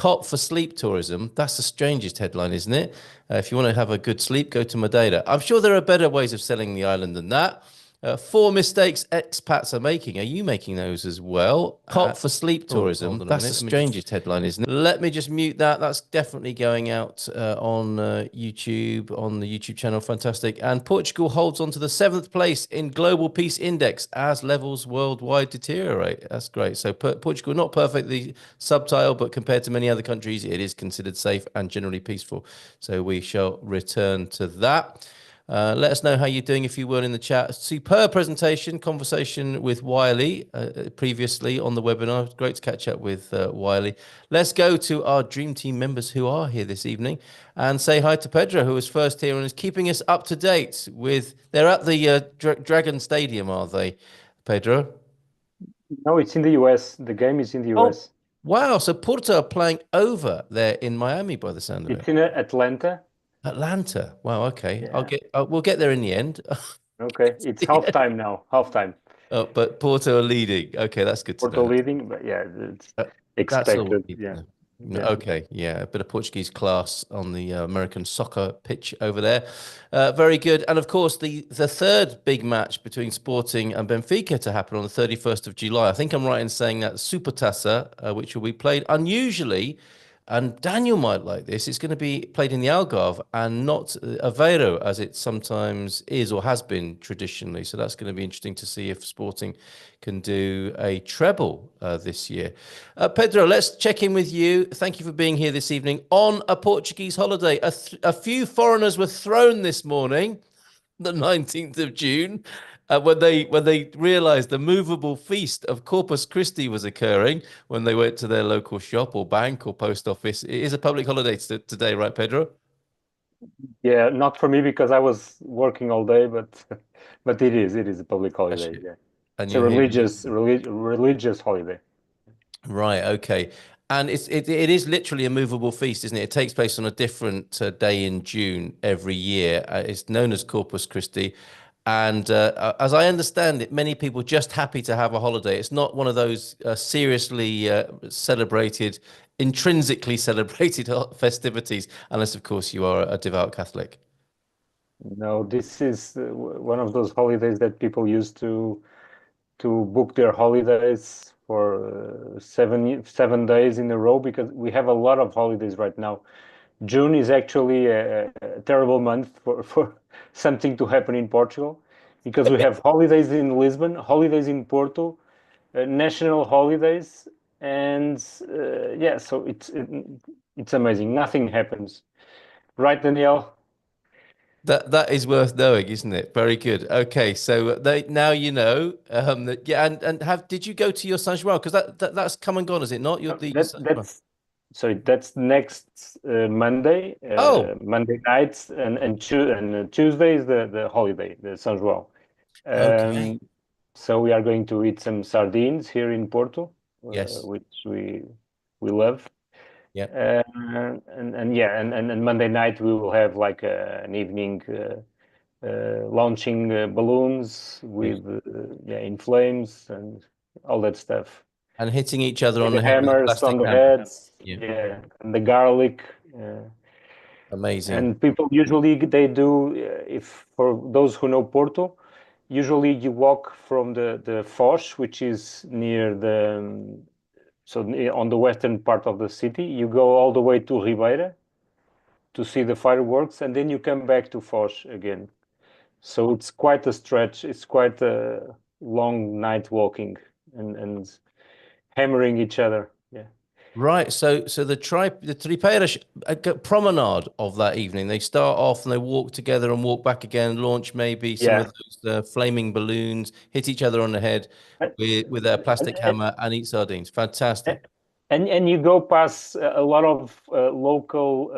top for sleep tourism. That's the strangest headline, isn't it? If you want to have a good sleep, go to Madeira. I'm sure there are better ways of selling the island than that. Four mistakes expats are making. Are you making those as well? Top for sleep tourism. That's the strangest headline, isn't it? Let me just mute that. That's definitely going out on YouTube, on the YouTube channel. Fantastic. And Portugal holds on to the 7th place in Global Peace Index as levels worldwide deteriorate. That's great. So Portugal, not perfectly subtle, but compared to many other countries, it is considered safe and generally peaceful. So we shall return to that. Let us know how you're doing if you were in the chat. Superb presentation, conversation with Wiley previously on the webinar. Great to catch up with Wiley. Let's go to our Dream Team members who are here this evening and say hi to Pedro, who was first here and is keeping us up to date with... They're at the Dragon Stadium, are they, Pedro? No, it's in the US. The game is in the US. Wow, so Porto are playing over there in Miami by the sound of it. It's in Atlanta. Atlanta. Wow, okay. Yeah. We'll get there in the end. Okay, it's halftime now. Halftime. Oh, but Porto are leading. Okay, that's good to know. Porto leading, but yeah, it's expected. Yeah. Yeah. Okay, yeah, a bit of Portuguese class on the American soccer pitch over there. Very good. And of course, the third big match between Sporting and Benfica to happen on the 31st of July. I think I'm right in saying that Supertaça, which will be played unusually, and Daniel might like this, it's going to be played in the Algarve and not Aveiro, as it sometimes is or has been traditionally. So that's going to be interesting to see if Sporting can do a treble this year. Pedro, let's check in with you. Thank you for being here this evening on a Portuguese holiday. A few foreigners were thrown this morning, the 19th of June, when they realized the movable feast of Corpus Christi was occurring when they went to their local shop or bank or post office. It is a public holiday today, right, Pedro? Yeah, not for me because I was working all day, but but it is a public holiday. Yeah, And it's a religious holiday. Right, okay. And it is literally a movable feast, isn't it? It takes place on a different day in June every year. It's known as Corpus Christi. And as I understand it, many people just happy to have a holiday. It's not one of those seriously celebrated, intrinsically celebrated festivities, unless, of course, you are a devout Catholic. No, this is one of those holidays that people use to book their holidays for 7 days in a row because we have a lot of holidays right now. June is actually a terrible month for something to happen in Portugal because we have holidays in Lisbon, holidays in Porto, national holidays, and yeah, so it's amazing. Nothing happens, right, Danielle? That is worth knowing, isn't it? Very good. Okay, so now you know that, yeah, and did you go to your Saint João? Because that's come and gone, is it not? That's sorry, that's next Monday, Oh, Monday nights, and Tuesday is the holiday, the São João. okay. So we are going to eat some sardines here in Porto, Yes. which we love. Yeah. And yeah, and Monday night we will have like an evening launching balloons with yeah, in flames and all that stuff. And hitting each other on The the head with a hammers plastic on the hammer. heads, Yeah. yeah, and the garlic. Amazing. And people usually they do if for those who know Porto, usually you walk from the Foz, which is near the so on the western part of the city. You go all the way to Ribeira to see the fireworks, and then you come back to Foz again. So it's quite a stretch. It's quite a long night walking and hammering each other. Yeah. Right. So the Tripeira promenade of that evening, they start off and they walk together and walk back again, launch maybe some Yeah. of those flaming balloons, hit each other on the head with a plastic hammer and eat sardines. Fantastic. And you go past a lot of local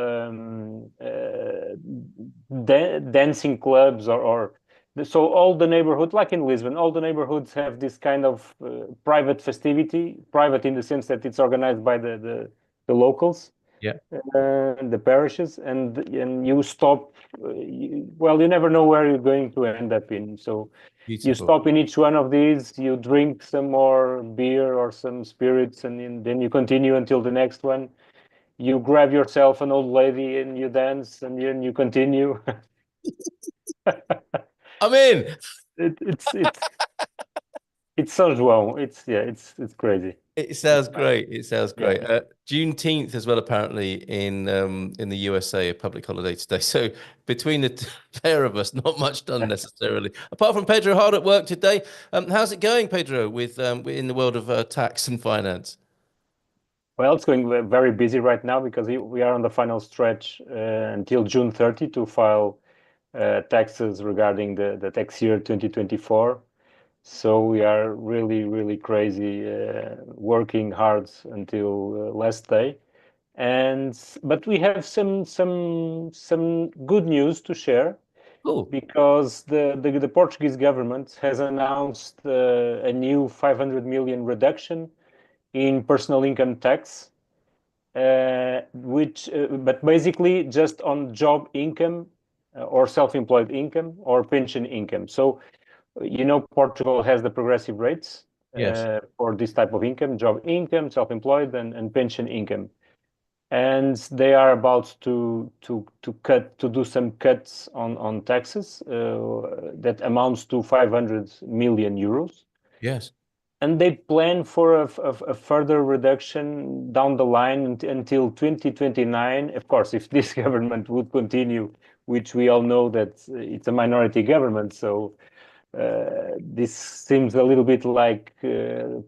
dancing clubs or so all the neighborhood, like in Lisbon, all the neighborhoods have this kind of private festivity, private in the sense that it's organized by the locals, Yeah. the parishes, and you stop. Well, you never know where you're going to end up in, so. You Beautiful. stop in each one of these, you drink some more beer or some spirits, and then you continue until the next one. you grab yourself an old lady and you dance and then you continue. I'm in. It's São João. It's yeah, it's crazy. It It's sounds nice. great. It sounds Yeah. great. Juneteenth as well, apparently in the USA, a public holiday today. So between the pair of us, not much done necessarily. Apart from Pedro hard at work today. How's it going, Pedro, with in the world of tax and finance? Well, it's going very busy right now because we are on the final stretch until June 30 to file taxes regarding the tax year 2024. So we are really, really crazy, working hard until last day. And but we have some good news to share Cool. because the Portuguese government has announced a new 500 million reduction in personal income tax, which but basically just on job income or self-employed income or pension income. So Portugal has the progressive rates Yes. for this type of income, job income, self-employed, and pension income. And they are about to do some cuts on taxes that amounts to 500 million euros. Yes. And they plan for a further reduction down the line until 2029. Of course, if this government would continue, which we all know that it's a minority government, so this seems a little bit like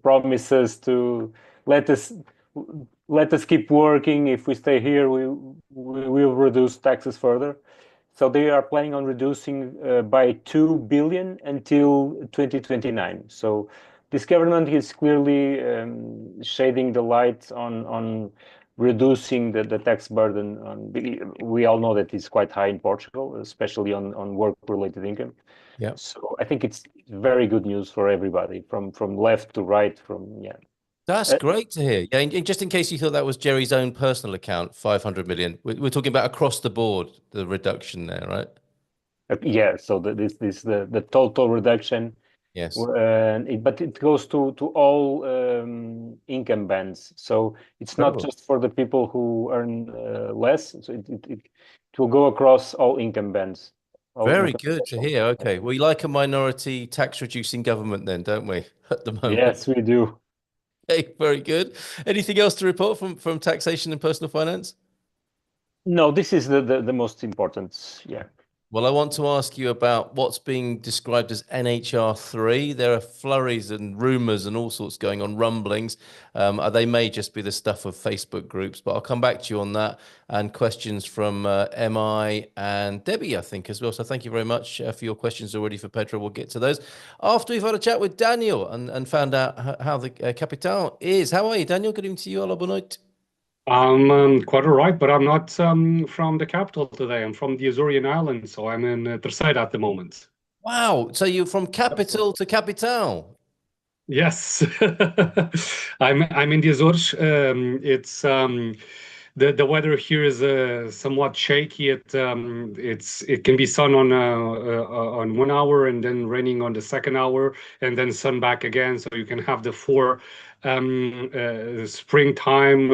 promises to let us let us keep working. If we stay here, we will reduce taxes further. So they are planning on reducing by 2 billion until 2029. So this government is clearly shading the light on reducing the tax burden. We all know that it's quite high in Portugal, especially on work-related income. Yeah. So I think it's very good news for everybody, from left to right, from yeah. That's Uh, great to hear. Yeah, and just in case you thought that was Jerry's own personal account, 500 million. We're talking about across the board, the reduction there, right? yeah, so this the total reduction, Yes. but it goes to all income bands. So it's not Incredible. just for the people who earn less. So it will go across all income bands, all Very income good to thresholds. hear. Okay. We like a minority tax reducing government then, don't we, at the moment? Yes, we do. Okay, very good. Anything else to report from taxation and personal finance? No, this is the most important. Yeah. Well, I want to ask you about what's being described as NHR3. There are flurries and rumors and all sorts going on, rumblings. They may just be the stuff of Facebook groups, but I'll come back to you on that and questions from MI and Debbie, I think, as well. So thank you very much for your questions already for Pedro. We'll get to those after we've had a chat with Daniel and found out how the capital is. How are you, Daniel? Good evening to you. Hola, boa noite. I'm quite all right, but I'm not from the capital today. I'm from the Azorian Islands, so I'm in Terceira at the moment. Wow. So you're from capital to capital. Yes, I'm in the Azores. It's the weather here is somewhat shaky. It can be sun on 1 hour and then raining on the second hour and then sun back again. So you can have the four springtime,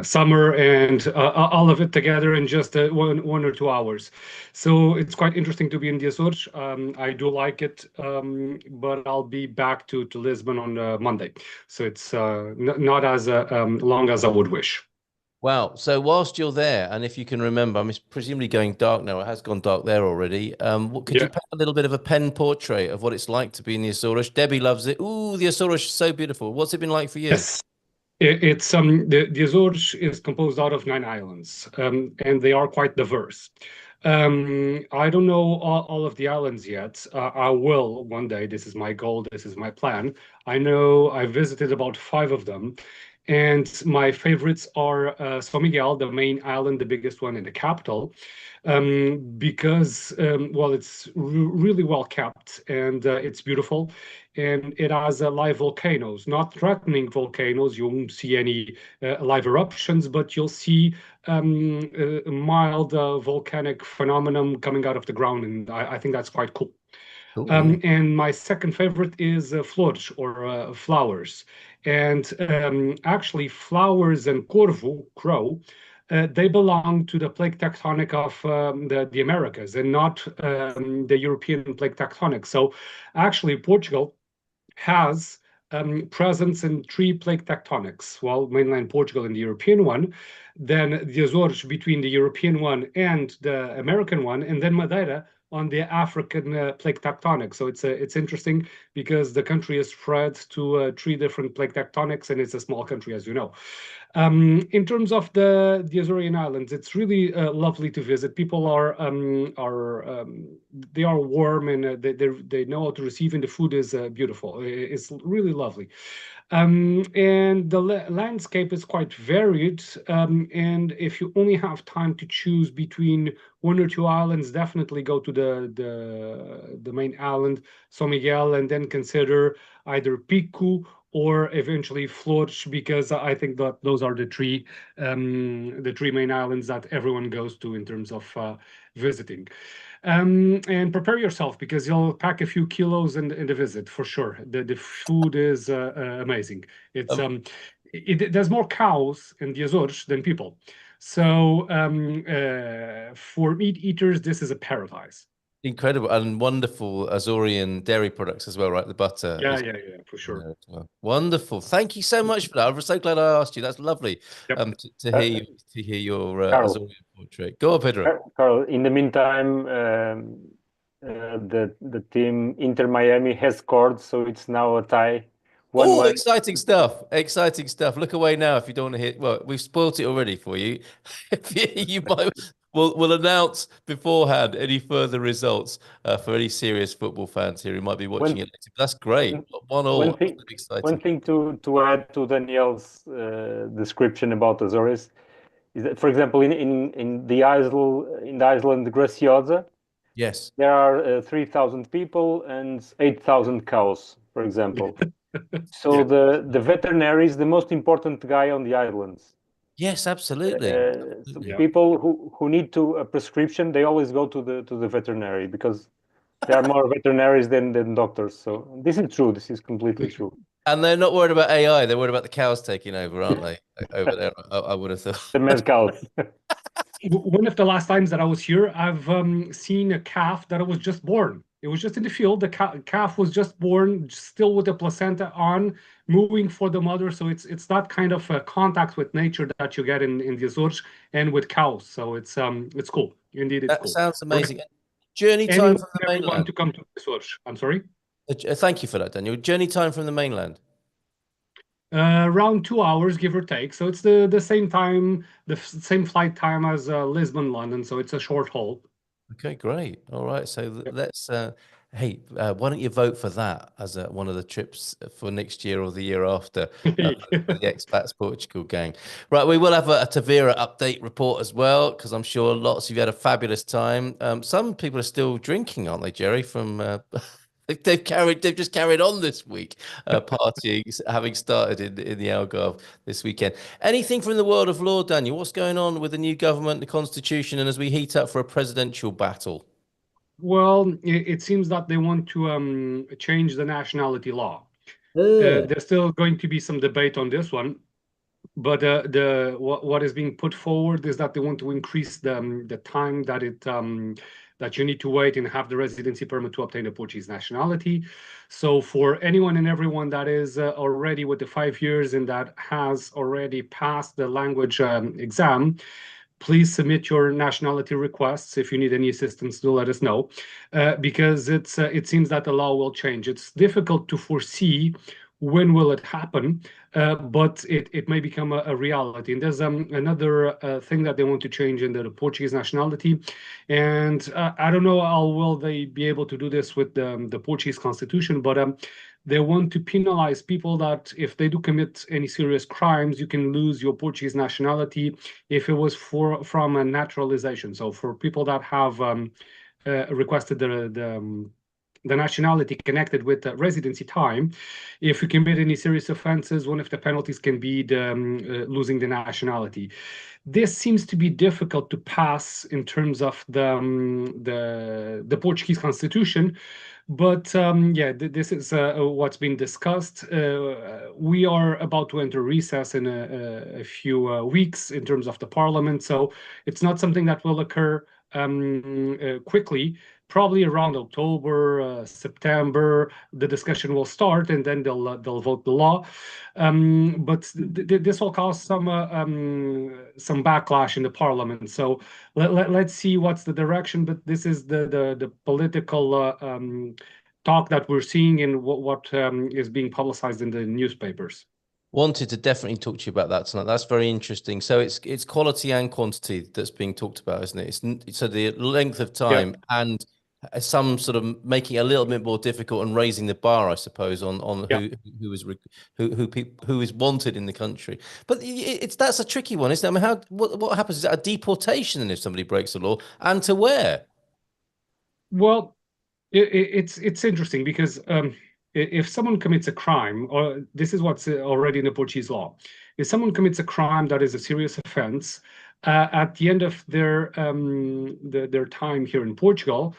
summer, and all of it together in just 1 or 2 hours. So it's quite interesting to be in the Azores. I do like it, but I'll be back to Lisbon on Monday. So it's not as long as I would wish. Wow. So whilst you're there, and if you can remember, I'm presumably going dark now. It has gone dark there already. Could you Yeah. paint a little bit of a pen portrait of what it's like to be in the Azores? Debbie loves it. Ooh, the Azores is so beautiful. What's it been like for you? Yes. It's the Azores is composed out of 9 islands, and they are quite diverse. I don't know all of the islands yet. I will one day. This is my goal. This is my plan. I know I visited about five of them, and my favorites are São Miguel, the main island, the biggest one in the capital, because well, it's really well kept and it's beautiful, and it has live volcanoes, not threatening volcanoes. You won't see any live eruptions, but you'll see a mild volcanic phenomenon coming out of the ground, and I think that's quite cool. Cool, yeah. And my second favorite is flores or flowers. And actually, flowers and corvo, crow, they belong to the plate tectonic of the Americas and not the European plate tectonic. So actually, Portugal has presence in three plate tectonics, well, mainland Portugal and the European one, then the Azores between the European one and the American one, and then Madeira on the African plate tectonic. So it's interesting because the country is spread to three different plate tectonics, and it's a small country, as you know. In terms of the Azorian Islands, it's really lovely to visit. People they are warm and they know how to receive, and the food is beautiful. It's really lovely. And the landscape is quite varied. And if you only have time to choose between one or two islands, definitely go to the main island, São Miguel, and then consider either Pico or eventually Flores, because I think that those are the three main islands that everyone goes to in terms of visiting. And prepare yourself because you'll pack a few kilos in the visit for sure. The food is amazing. It's there's more cows in the Azores than people. So for meat eaters, this is a paradise. Incredible and wonderful Azorian dairy products as well, right? The butter Yeah, is yeah, yeah, for in sure. there as well. Wonderful. Thank you so much for that. I'm so glad I asked you. That's lovely. Yep. To Uh, hear your Carl, Azorian portrait. Go on, Pedro. Carl, in the meantime, the team Inter Miami has scored, so it's now a tie, Oh, 1-1. exciting stuff. Exciting stuff. Look away now if you don't want to hit. Well, we've spoilt it already for you. You might we'll announce beforehand any further results for any serious football fans here who might be watching One, it later. But that's great. One one all. thing, Exciting. to add to Daniel's description about Azores is that, for example, in the island Graciosa, Yes. there are 3,000 people and 8,000 cows, for example. So Yeah. the veterinary is the most important guy on the islands. Yes, absolutely. So Yeah. people who need a prescription, they always go to the veterinary because there are more veterinaries than doctors. So this is true. This is completely true. And they're not worried about AI. They're worried about the cows taking over, aren't they? Over there, I would have thought. The mad cows. One of the last times that I was here, I've seen a calf that was just born. It was just in the field. The calf was just born, still with the placenta on, moving for the mother. So it's that kind of contact with nature that you get in the Azores and with cows. So it's cool. Indeed, it's That cool. sounds I amazing. Journey time anyone, from the everyone mainland. to come to the Azores. I'm sorry. Thank you for that, Daniel. Journey time from the mainland. Around 2 hours, give or take. So it's the same time, the same flight time as Lisbon, London. So it's a short haul. Okay, great. All right. So Yep. let's, hey, why don't you vote for that as one of the trips for next year or the year after for the Expats Portugal gang? Right. We will have a Tavira update report as well, because I'm sure lots of you had a fabulous time. Some people are still drinking, aren't they, Jerry? From they've just carried on this week, partying, having started in the Algarve this weekend. Anything from the world of law, Daniel? What's going on with the new government, the constitution, and as we heat up for a presidential battle? Well, it seems that they want to change the nationality law. Ugh. There's still going to be some debate on this one, but what is being put forward is that they want to increase the time that that you need to wait and have the residency permit to obtain a Portuguese nationality. So for anyone and everyone that is already with the 5 years and that has already passed the language exam, please submit your nationality requests. If you need any assistance, do let us know, because it seems that the law will change. It's difficult to foresee when will it happen, but it may become a reality. And there's another thing that they want to change in the Portuguese nationality, and I don't know how will they be able to do this with the Portuguese constitution, but they want to penalize people that if they do commit any serious crimes, you can lose your Portuguese nationality if it was from a naturalization. So for people that have requested the nationality connected with the residency time. If you commit any serious offenses, one of the penalties can be losing the nationality. This seems to be difficult to pass in terms of the Portuguese constitution, but yeah, this is what's been discussed. We are about to enter recess in a few weeks in terms of the parliament, so it's not something that will occur quickly. Probably around October, September, the discussion will start, and then they'll vote the law. But this will cause some backlash in the parliament. So let's see what's the direction. But this is the political talk that we're seeing and what is being publicized in the newspapers. Wanted to definitely talk to you about that tonight. That's very interesting. So it's quality and quantity that's being talked about, isn't it? So the length of time and some sort of making it a little bit more difficult and raising the bar, I suppose, on who is wanted in the country. But that's a tricky one, isn't it? I mean, what happens? Is that a deportation if somebody breaks the law, and to where? Well, it's interesting because if someone commits a crime, or this is what's already in the Portuguese law, if someone commits a crime that is a serious offense, at the end of their time here in Portugal,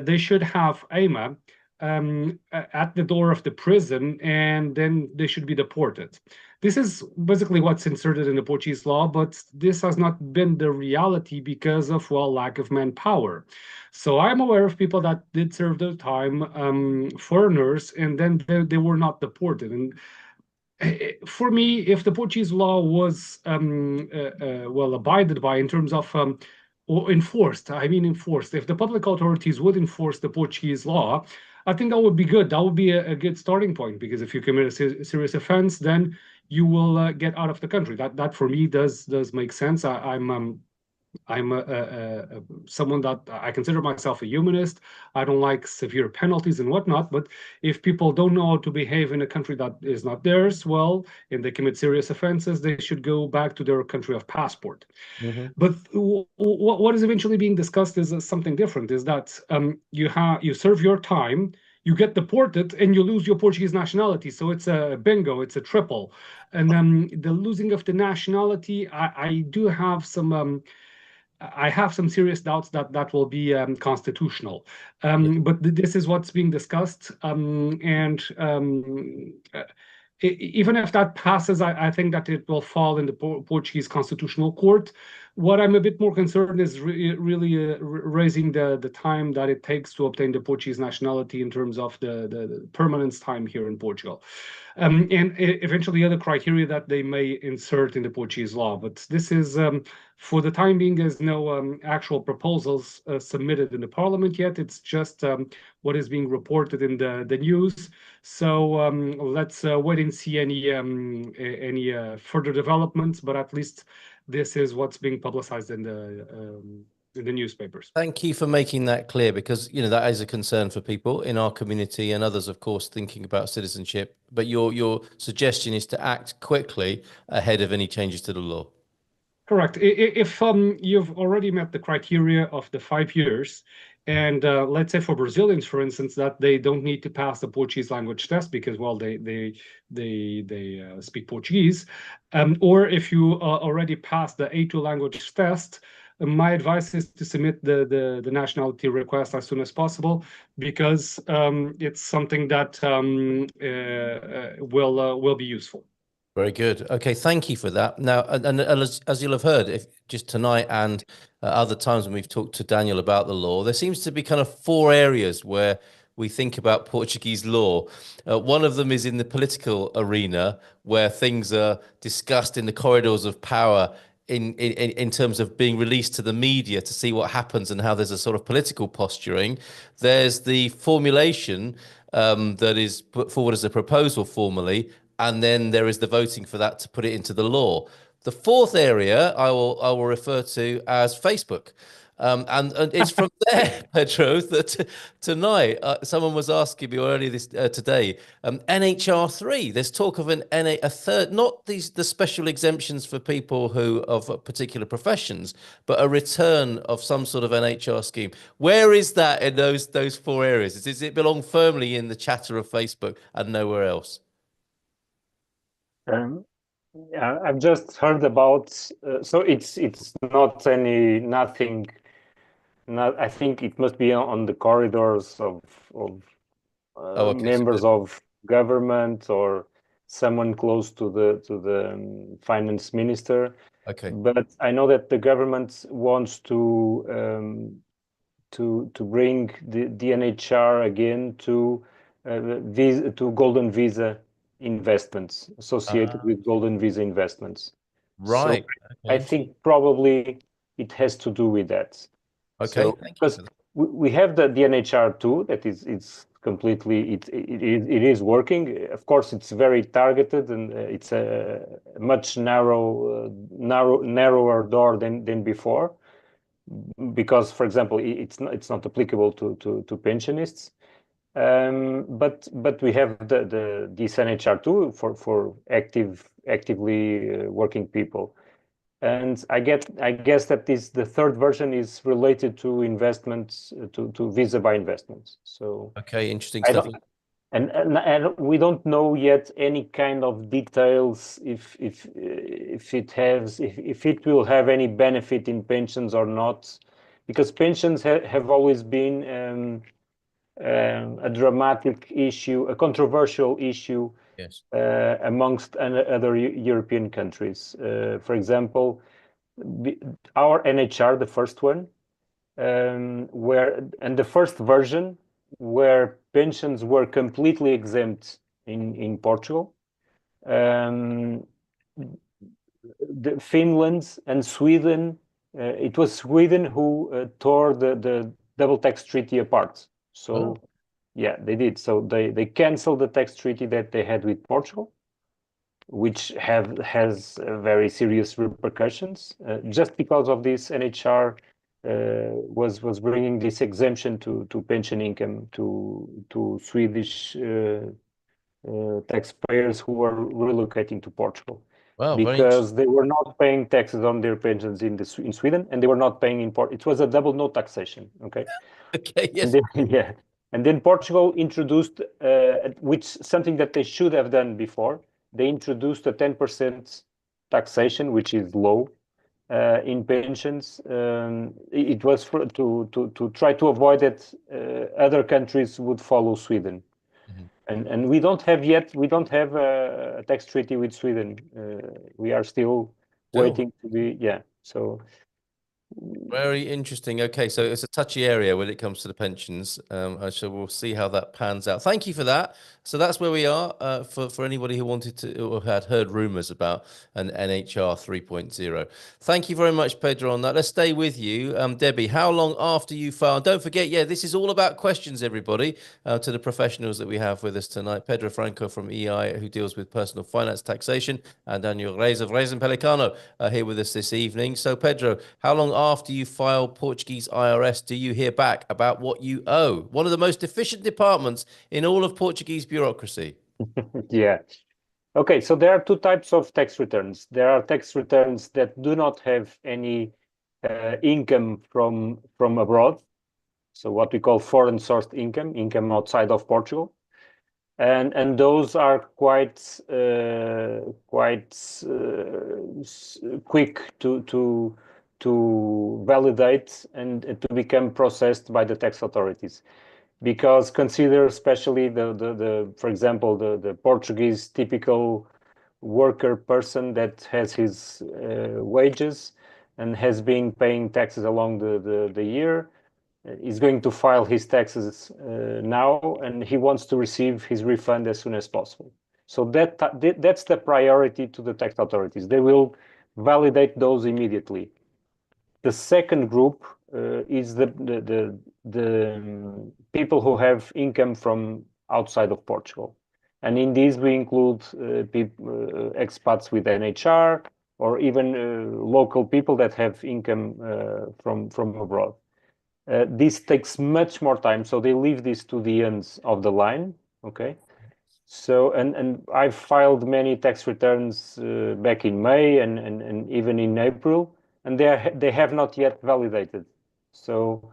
they should have AIMA at the door of the prison, and then they should be deported. This is basically what's inserted in the Portuguese law, but this has not been the reality because of, well, lack of manpower. So I'm aware of people that did serve their time, foreigners, and then they were not deported. And for me, if the Portuguese law was well abided by in terms of or enforced, I mean enforced, if the public authorities would enforce the Portuguese law, I think that would be good. That would be a good starting point, because if you commit a serious offense, then you will get out of the country. That for me does make sense. I'm someone that I consider myself a humanist. I don't like severe penalties and whatnot. But if people don't know how to behave in a country that is not theirs, well, and they commit serious offenses, they should go back to their country of passport. But what is eventually being discussed is something different. Is that you serve your time, you get deported, and you lose your Portuguese nationality. So it's a bingo, it's a triple. And the losing of the nationality, I do have some. I have some serious doubts that that will be constitutional. But this is what's being discussed. Even if that passes, I think that it will fall in the Portuguese Constitutional Court. What I'm a bit more concerned is really raising the time that it takes to obtain the Portuguese nationality in terms of the permanence time here in Portugal. And eventually other criteria that they may insert in the Portuguese law. But this is, for the time being, there's no actual proposals submitted in the parliament yet. It's just what is being reported in the news. So let's wait and see any further developments. But at least this is what's being publicized in the newspapers. Thank you for making that clear, because that is a concern for people in our community and others, of course, thinking about citizenship. But your suggestion is to act quickly ahead of any changes to the law. Correct. If you've already met the criteria of the 5 years, and let's say for Brazilians, for instance, that they don't need to pass the Portuguese language test because, well, they speak Portuguese, or if you already passed the A2 language test, my advice is to submit the nationality request as soon as possible, because it's something that will be useful. Very good. Okay, thank you for that. Now, and as you'll have heard, if just tonight and other times when we've talked to Daniel about the law, there seems to be kind of 4 areas where we think about Portuguese law. One of them is in the political arena, where things are discussed in the corridors of power in terms of being released to the media to see what happens and how there's a sort of political posturing. There's the formulation that is put forward as a proposal formally, and then there is the voting for that to put it into the law. The 4th area I will refer to as Facebook. And it's from there, Pedro, that tonight someone was asking me earlier this today, NHR3. There's talk of a third, not the special exemptions for people who of particular professions, but a return of some sort of NHR scheme. Where is that in those four areas? Does it belong firmly in the chatter of Facebook and nowhere else? Yeah, I've just heard about. So it's not nothing. Not, I think it must be on the corridors of Oh, okay. members of government or someone close to the finance minister. Okay. But I know that the government wants to bring the NHR again to golden visa investments associated with golden visa investments. So Right. I Okay. think probably it has to do with that. Okay. So Thank you because for that. we have the NHR2 that is it's completely it is working. Of course, it's very targeted and it's a much narrower door than before because, for example, it's not applicable to pensionists. But we have this NHR2 for actively working people. And I guess that the third version is related to investments, to visa by investments. So Okay, interesting I stuff. don't, and we don't know yet any kind of details if it will have any benefit in pensions or not, because pensions have always been a dramatic issue, a controversial issue Yes. amongst other European countries. For example, our NHR, the first one, and the first version where pensions were completely exempt in Portugal. Finland and Sweden, it was Sweden who tore the double tax treaty apart. So, Oh. yeah, they did. So they canceled the tax treaty that they had with Portugal, which has very serious repercussions. Just because of this, NHR was bringing this exemption to pension income to Swedish taxpayers who were relocating to Portugal Wow, very interesting. because they were not paying taxes on their pensions in Sweden, and they were not paying in It was a double no taxation. Okay. Okay, And yes. then, yeah, and then Portugal introduced, which something that they should have done before. They introduced a 10% taxation, which is low in pensions. It was to try to avoid that other countries would follow Sweden. Mhm. And we don't have a tax treaty with Sweden. We are still Still. waiting to be, yeah. So Very interesting. Okay, so it's a touchy area when it comes to the pensions. We'll see how that pans out. Thank you for that. So that's where we are for anybody who wanted to or had heard rumors about an NHR 3.0. Thank you very much, Pedro, on that. Let's stay with you. Debbie, how long after you file? Don't forget, yeah, this is all about questions, everybody, to the professionals that we have with us tonight. Pedro Franco from EI, who deals with personal finance taxation, and Daniel Reis of Reis and Pelicano here with us this evening. So, Pedro, how long after you file Portuguese IRS do you hear back about what you owe? One of the most efficient departments in all of Portuguese bureaucracy. yeah. Okay, so there are two types of tax returns. There are tax returns that do not have any income from abroad, so what we call foreign sourced income outside of Portugal, and those are quite quick to validate and to become processed by the tax authorities. Because consider especially for example, the Portuguese typical worker person that has his wages and has been paying taxes along the year is going to file his taxes now, and he wants to receive his refund as soon as possible. So that's the priority to the tax authorities. They will validate those immediately. The second group is the people who have income from outside of Portugal. And in these, we include expats with NHR or even local people that have income from abroad. This takes much more time, so they leave this to the ends of the line. Okay, so and I've filed many tax returns back in May and even in April, and they have not yet validated. So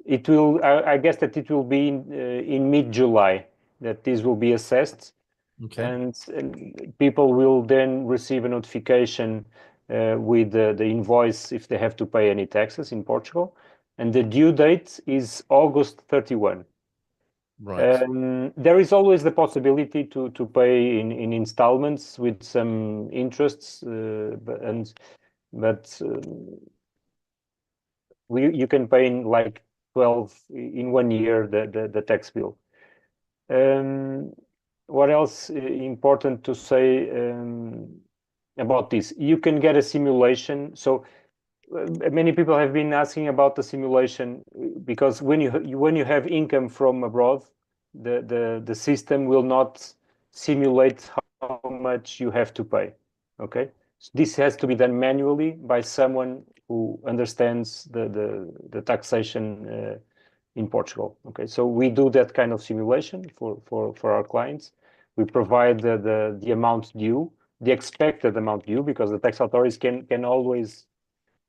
it will, I guess that it will be in mid-July that this will be assessed, Okay. and people will then receive a notification with the invoice if they have to pay any taxes in Portugal, and the due date is August 31. Right. There is always the possibility to pay in installments with some interests, but you can pay in like 12 in 1 year the tax bill. What else important to say about this? You can get a simulation. So many people have been asking about the simulation because when you have income from abroad, the system will not simulate how much you have to pay. Okay, so this has to be done manually by someone who understands the taxation in Portugal. Okay, so we do that kind of simulation for our clients. We provide the amount due, the expected amount due, because the tax authorities can always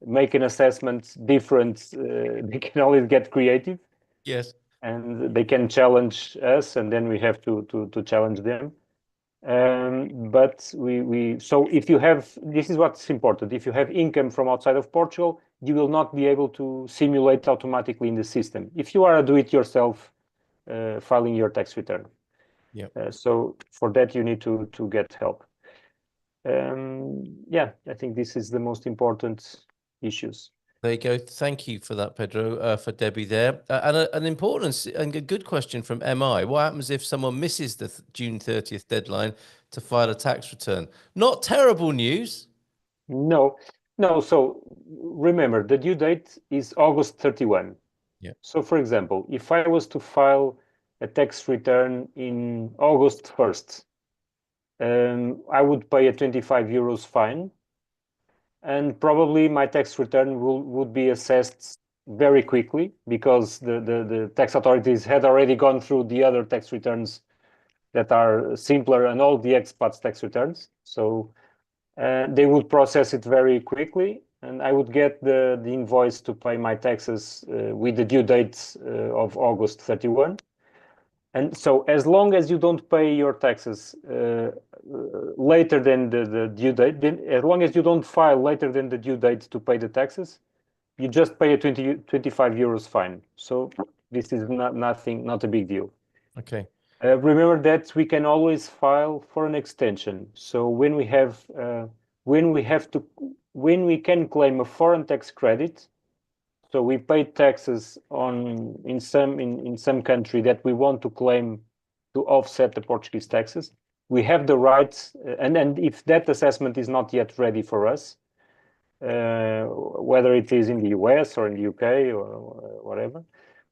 make an assessment different. They can always get creative. Yes. And they can challenge us, and then we have to challenge them. But so if you have, this is what's important. If you have income from outside of Portugal, you will not be able to simulate automatically in the system. If you are a do-it-yourself filing your tax return. Yeah. So for that, you need to get help. Yeah, I think this is the most important issues. There you go. Thank you for that, Pedro, for Debbie there. And an important and a good question from MI. What happens if someone misses the June 30th deadline to file a tax return? Not terrible news. No. So remember, the due date is August 31. Yeah. So for example, if I was to file a tax return in August 1st, I would pay a 25 euros fine, and probably my tax return would be assessed very quickly because the tax authorities had already gone through the other tax returns that are simpler and all the expats tax returns. So they would process it very quickly, and I would get the invoice to pay my taxes with the due date of August 31. And so as long as you don't pay your taxes later than the due date, then as long as you don't file later than the due date to pay the taxes, you just pay a 25 euros fine. So this is not a big deal. Okay. Remember that we can always file for an extension. So when we can claim a foreign tax credit, so we pay taxes in some country that we want to claim to offset the Portuguese taxes. We have the right, and if that assessment is not yet ready for us, whether it is in the US or in the UK or whatever,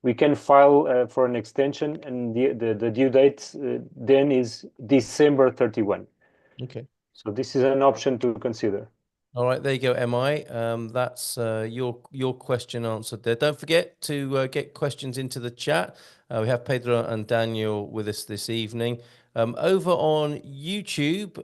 we can file for an extension, and the due date then is December 31. Okay. So this is an option to consider. All right, there you go, MI. That's your question answered there. Don't forget to get questions into the chat. We have Pedro and Daniel with us this evening. Over on YouTube,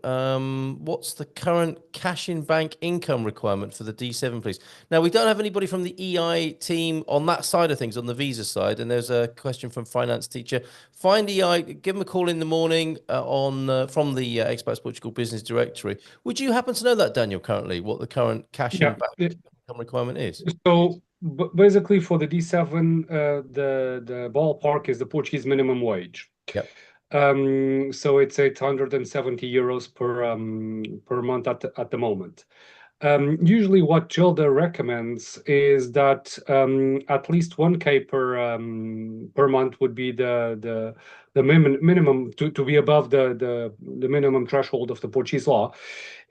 what's the current cash in bank income requirement for the D7, please? Now, we don't have anybody from the EI team on that side of things, on the visa side. And there's a question from finance teacher. Find EI, give them a call in the morning from the Expats Portugal Business Directory. Would you happen to know that, Daniel, currently, what the current cash in bank income requirement is? So basically for the D7, the ballpark is the Portuguese minimum wage. Yep. So it's 870 euros per month at the moment. Usually what Gilda recommends is that at least 1K per month would be the minimum to be above the minimum threshold of the Portuguese law,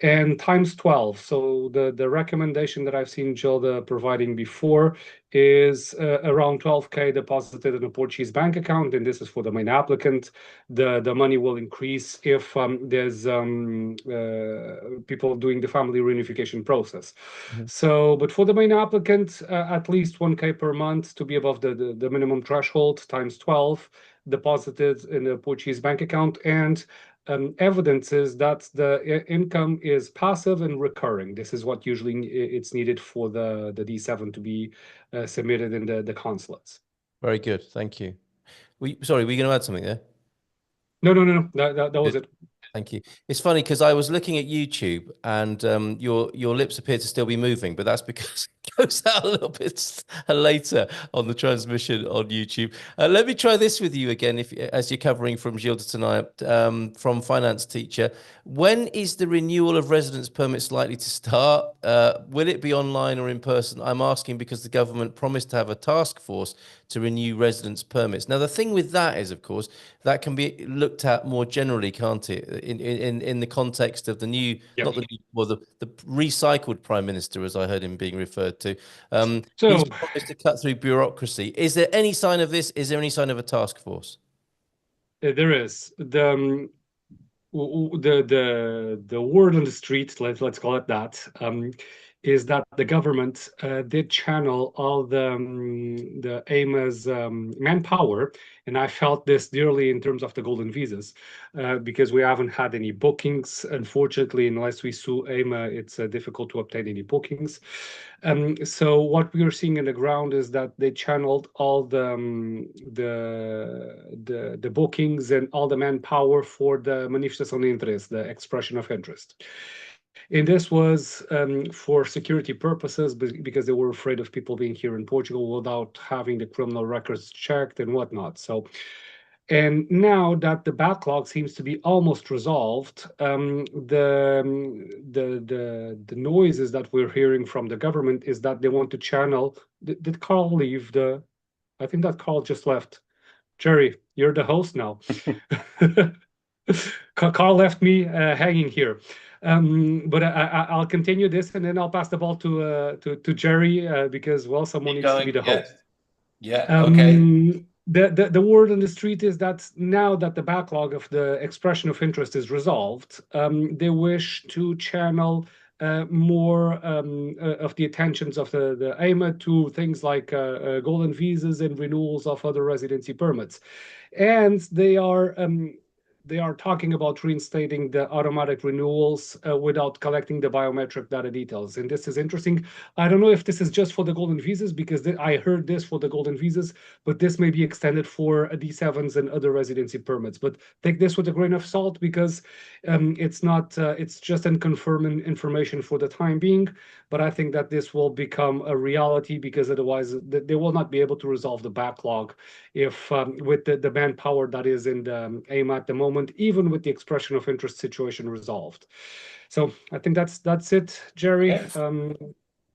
and times 12. So the recommendation that I've seen Gilda providing before is around 12K deposited in a Portuguese bank account, and this is for the main applicant. The money will increase if there's people doing the family reunification process. So, but for the main applicant, at least 1K per month to be above the minimum threshold times 12 deposited in a Portuguese bank account, and evidence is that the income is passive and recurring. This is what usually it's needed for the D7 to be submitted in the consulates. Very good. Thank you. Sorry, were you going to add something there? No. That was it. Thank you. It's funny because I was looking at YouTube and your lips appear to still be moving, but that's because it goes out a little bit later on the transmission on YouTube. Let me try this with you again, as you're covering from Gilda tonight, from finance teacher. When is the renewal of residence permits likely to start? Will it be online or in person? I'm asking because the government promised to have a task force to renew residence permits. Now, the thing with that is, of course, that can be looked at more generally, can't it? In the context of the new, Yep. not the new, well, the recycled prime minister, as I heard him being referred to. So he's promised to cut through bureaucracy. Is there any sign of this? Is there any sign of a task force? there is the word on the street, let's call it that, is that the government did channel all the AIMA's manpower, and I felt this dearly in terms of the golden visas, because we haven't had any bookings. Unfortunately, unless we sue AIMA, it's difficult to obtain any bookings. So what we are seeing in the ground is that they channeled all the bookings and all the manpower for the manifestação de interesse, the expression of interest. And this was for security purposes, because they were afraid of people being here in Portugal without having the criminal records checked and whatnot. So, and now that the backlog seems to be almost resolved, the noises that we're hearing from the government is that they want to channel. Did Carl leave the? I think that Carl just left. Jerry, you're the host now. Carl left me hanging here. But I'll continue this, and then I'll pass the ball to Jerry, because, well, someone needs to be the host. Yeah. Okay. The word on the street is that now that the backlog of the expression of interest is resolved, they wish to channel more of the attentions of the AIMA to things like golden visas and renewals of other residency permits. And they are talking about reinstating the automatic renewals without collecting the biometric data details. And this is interesting. I don't know if this is just for the golden visas, because I heard this for the golden visas, but this may be extended for D7s and other residency permits. But take this with a grain of salt, because it's not, it's just unconfirmed information for the time being. But I think that this will become a reality, because otherwise they will not be able to resolve the backlog if with the manpower that is in the AIM at the moment, even with the expression of interest situation resolved. So I think that's it, Jerry. Okay.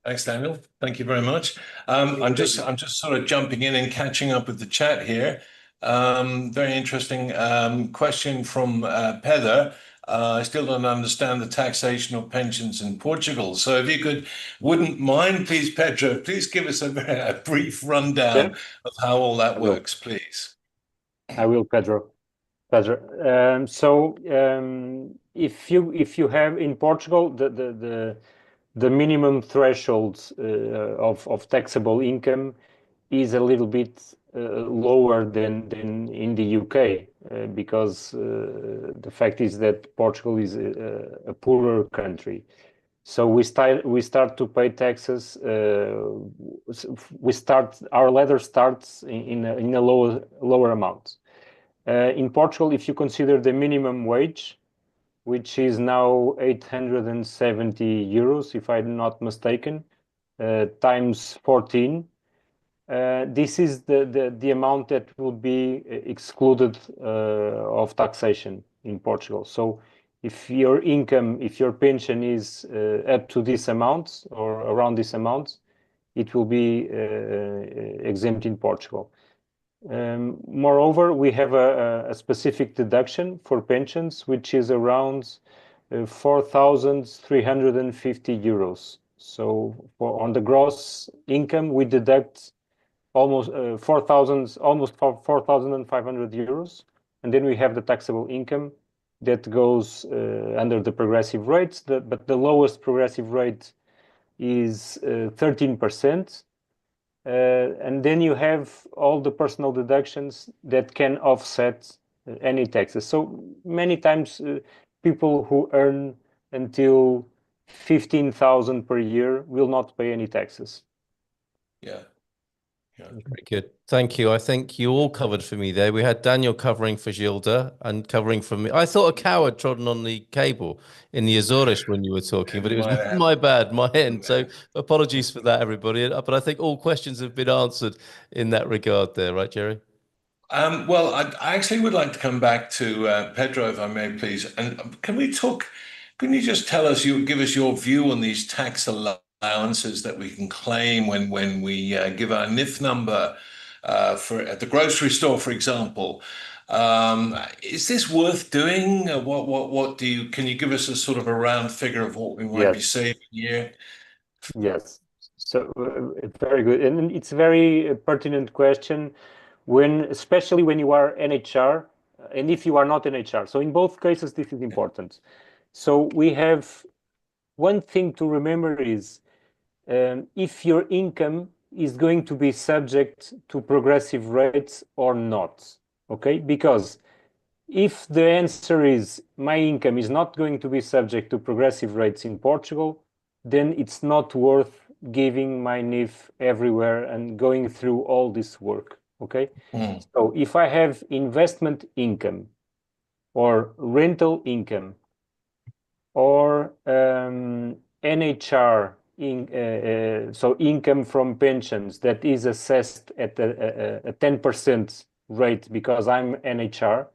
Thanks, Daniel. Thank you very much. I'm just sort of jumping in and catching up with the chat here. Very interesting question from Heather. I still don't understand the taxation of pensions in Portugal. So if you wouldn't mind, please, Pedro, please give us a brief rundown of how all that works, please. I will, Pedro. So if you have in Portugal the minimum thresholds of taxable income is a little bit lower than in the UK, because the fact is that Portugal is a poorer country. So we start to pay taxes. Our ladder starts in a lower amount. In Portugal, if you consider the minimum wage, which is now 870 euros, if I'm not mistaken, times 14, this is the amount that will be excluded of taxation in Portugal. So if your income, if your pension is up to this amount or around this amount, it will be exempt in Portugal. Moreover, we have a specific deduction for pensions, which is around 4,350 euros. So on the gross income, we deduct almost 4,500 euros. And then we have the taxable income that goes under the progressive rates, but the lowest progressive rate is 13%. And then you have all the personal deductions that can offset any taxes. So many times people who earn until 15,000 per year will not pay any taxes. Yeah. Yeah. Very good. Thank you. I think you all covered for me there. We had Daniel covering for Gilda and covering for me. I thought a cow had trodden on the cable in the Azores when you were talking, but it was my bad, my end. So apologies for that, everybody. But I think all questions have been answered in that regard there, right, Jerry? Well, I actually would like to come back to Pedro, if I may, please. And can you just tell us, give us your view on these tax allowances that we can claim when we give our NIF number for at the grocery store, for example? Is this worth doing? Can you give us a sort of a round figure of what we might be saving here? Yes. So very good. And it's a very pertinent question especially when you are NHR and if you are not NHR. So in both cases, this is important. So we have one thing to remember is if your income is going to be subject to progressive rates or not, okay? Because if the answer is my income is not going to be subject to progressive rates in Portugal, then it's not worth giving my NIF everywhere and going through all this work, okay? So if I have investment income or rental income or NHR, so income from pensions that is assessed at a 10% rate because I'm NHR,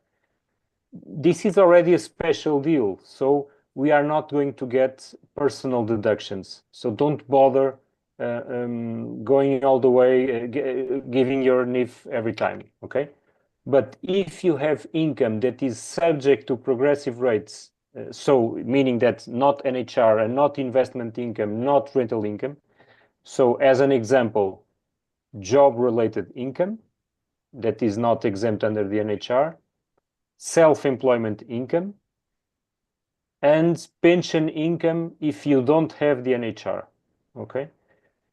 this is already a special deal. So we are not going to get personal deductions. So don't bother going all the way, giving your NIF every time, okay? But if you have income that is subject to progressive rates, so meaning that not NHR and not investment income, not rental income. So as an example, job-related income that is not exempt under the NHR, self-employment income, and pension income if you don't have the NHR, okay?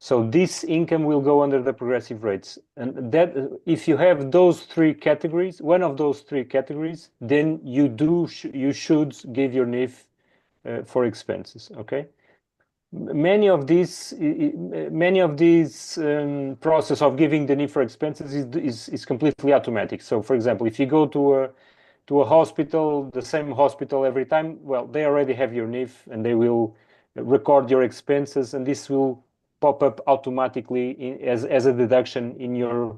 So this income will go under the progressive rates. And that if you have those three categories, one of those three categories, then you should give your NIF for expenses, okay? Many of these process of giving the NIF for expenses is completely automatic. So for example, if you go to a hospital, the same hospital every time, well, they already have your NIF and they will record your expenses, and this will pop up automatically as a deduction in your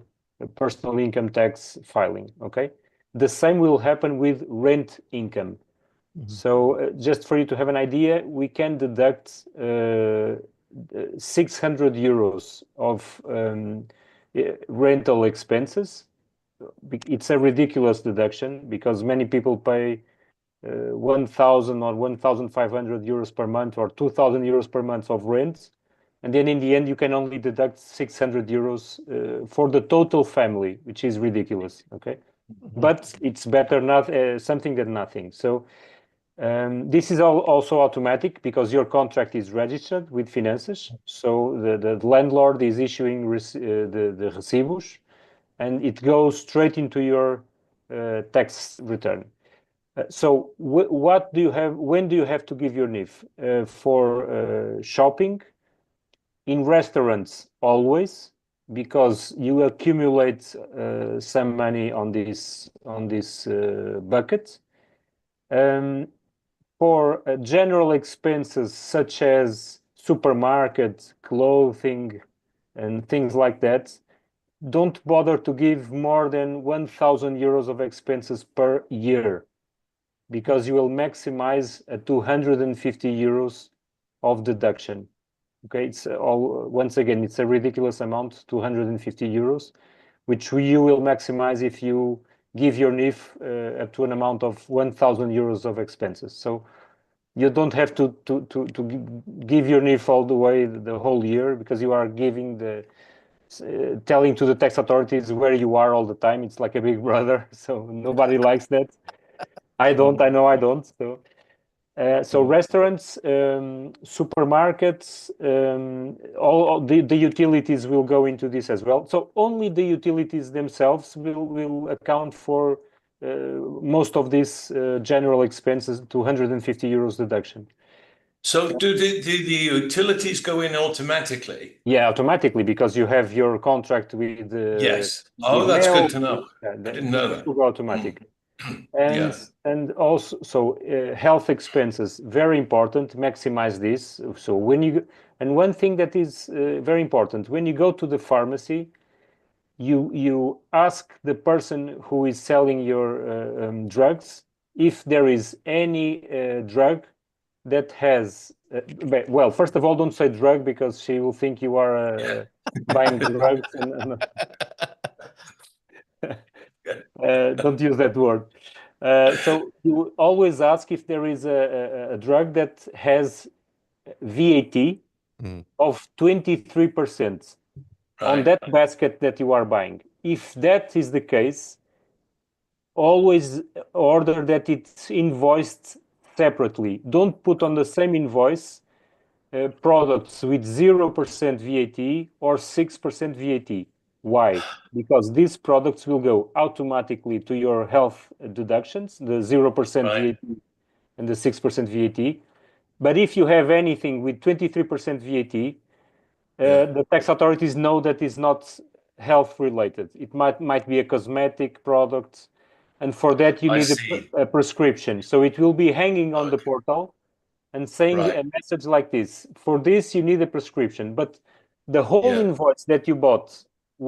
personal income tax filing, okay? The same will happen with rent income. So just for you to have an idea, we can deduct 600 euros of rental expenses. It's a ridiculous deduction because many people pay 1,000 or 1,500 euros per month or 2,000 euros per month of rent. And then in the end, you can only deduct 600 euros for the total family, which is ridiculous, okay? But it's better something than nothing. So this is also automatic because your contract is registered with Finanças. So the landlord is issuing the recibos, and it goes straight into your tax return. So what do you have? When do you have to give your NIF? For shopping, in restaurants, always, because you accumulate some money on this bucket. For general expenses such as supermarket, clothing, and things like that, don't bother to give more than 1,000 euros of expenses per year because you will maximize 250 euros of deduction. Okay, once again, it's a ridiculous amount, 250 euros, which you will maximize if you give your NIF up to an amount of 1,000 euros of expenses. So you don't have to give your NIF all the way the whole year, because you are giving telling to the tax authorities where you are all the time. It's like a big brother, so nobody likes that. I don't. I know I don't. So restaurants, supermarkets, all the utilities will go into this as well. So only the utilities themselves will account for most of these general expenses, 250 euros deduction. So do the utilities go in automatically? Yeah, automatically, because you have your contract with Yes. Oh, with that's Neo. good to know. I didn't know that. Will go automatically. Yeah. And also health expenses, very important. Maximize this. So one thing that is very important, when you go to the pharmacy, you ask the person who is selling your drugs if there is any drug that has well, first of all, don't say drug, because she will think you are buying drugs, and don't use that word. So you always ask if there is a drug that has VAT of 23% on Right. that basket that you are buying. If that is the case, always order that it's invoiced separately. Don't put on the same invoice products with 0% VAT or 6% VAT. Why? Because these products will go automatically to your health deductions, the 0% Right. VAT and the 6% VAT. But if you have anything with 23% VAT, the tax authorities know that is not health related. It might be a cosmetic product, and for that you I need see. a prescription. So it will be hanging on the Okay. portal and saying Right. a message like this: for this you need a prescription. But the whole Yeah. invoice that you bought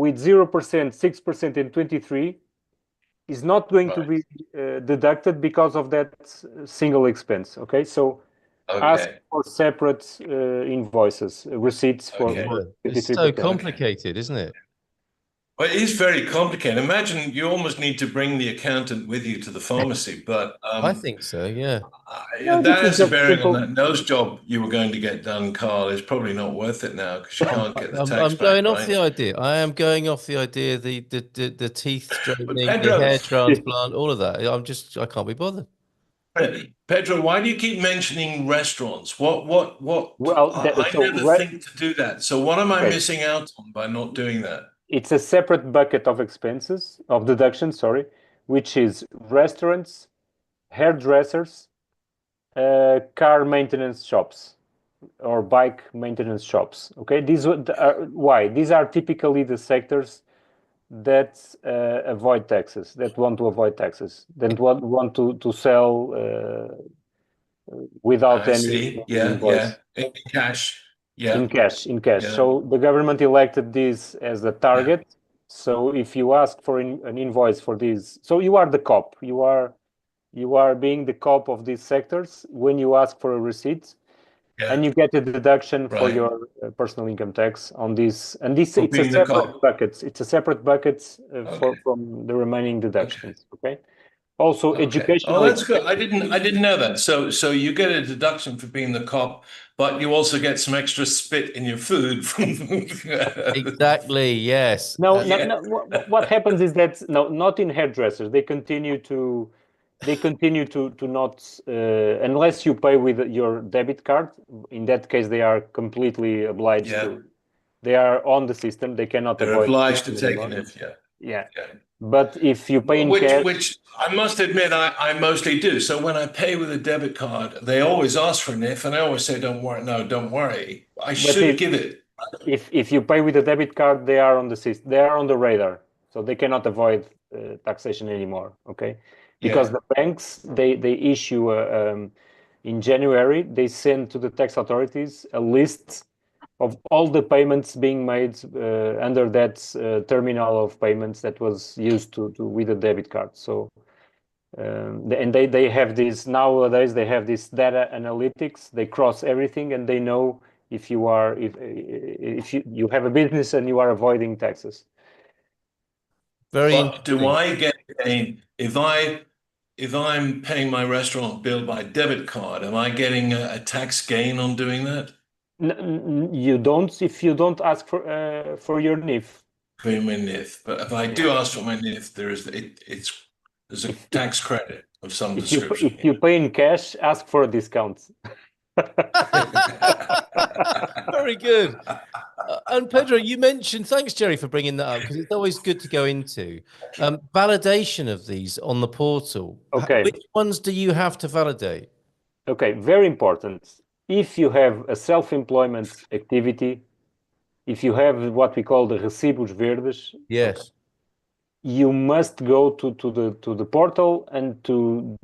with 0%, 6%, and 23 is not going to Right. be deducted because of that single expense. Okay, so ask Okay. for separate invoices, receipts for Okay. It's so 23%. complicated, isn't it? Well, it is very complicated. Imagine you almost need to bring the accountant with you to the pharmacy, but I think so, yeah. No, that this is has a just bearing on simple. that nose job you were going to get done, Carl. Is probably not worth it now because you can't get the tax I'm back, going off right? the idea. I am going off the idea, the teeth But straightening, the Pedro, hair transplant, all of that. I can't be bothered. Pedro, why do you keep mentioning restaurants? What? Well, I never think to do that. So what am I okay. missing out on by not doing that? It's a separate bucket of expenses, of deductions, sorry, which is restaurants, hairdressers, car maintenance shops, or bike maintenance shops. Okay, these are why these are typically the sectors that avoid taxes, that want to avoid taxes, that want to sell without I any see. Yeah, yeah. invoice. In cash. In Yeah, cash, in cash. yeah. So the government elected this as the Yeah. target. So if you ask for an invoice for this, so you are the cop. You are being the cop of these sectors when you ask for a receipt, Yeah. and you get a deduction for Right. your personal income tax on this. And this For it's a being the separate cop. bucket. It's a separate bucket Okay. from the remaining Okay. deductions. Okay. Also, Okay. Oh, educational that's good. expenses. I didn't know that. So you get a deduction for being the cop, but you also get some extra spit in your food from Exactly, yes. No, no, yeah. no. What happens is that no, not in hairdressers. They continue to not unless you pay with your debit card. In that case, they are completely obliged Yeah. to. They are on the system. They cannot They're avoid obliged to take anymore. an if, yeah. Yeah, Yeah. but if you pay in cash, Which I must admit I mostly do. So when I pay with a debit card, they always ask for an if, and I always say, don't worry, no, don't worry. I but should give it. if you pay with a debit card, they are on the system. They are on the radar, so they cannot avoid taxation anymore. Okay, because Yeah. the banks they issue in January they send to the tax authorities a list of all the payments being made under that terminal of payments that was used to with a debit card. So and they have this nowadays. They have this data analytics. They cross everything, and they know if you have a business and you are avoiding taxes. Very But do interesting. I get a if I'm paying my restaurant bill by debit card, am I getting a tax gain on doing that? You don't if you don't ask for your NIF. Pay my NIF. But if I Yeah. do ask for my NIF, there's a If tax credit of some if you description. pay in cash, ask for a discount. Very good. And Pedro, you mentioned, thanks, Jerry, for bringing that up because it's always good to go into validation of these on the portal. Okay. Which ones do you have to validate? Okay, very important. If you have a self-employment activity, if you have what we call the recibos verdes, okay, Yes. you must go to the portal and to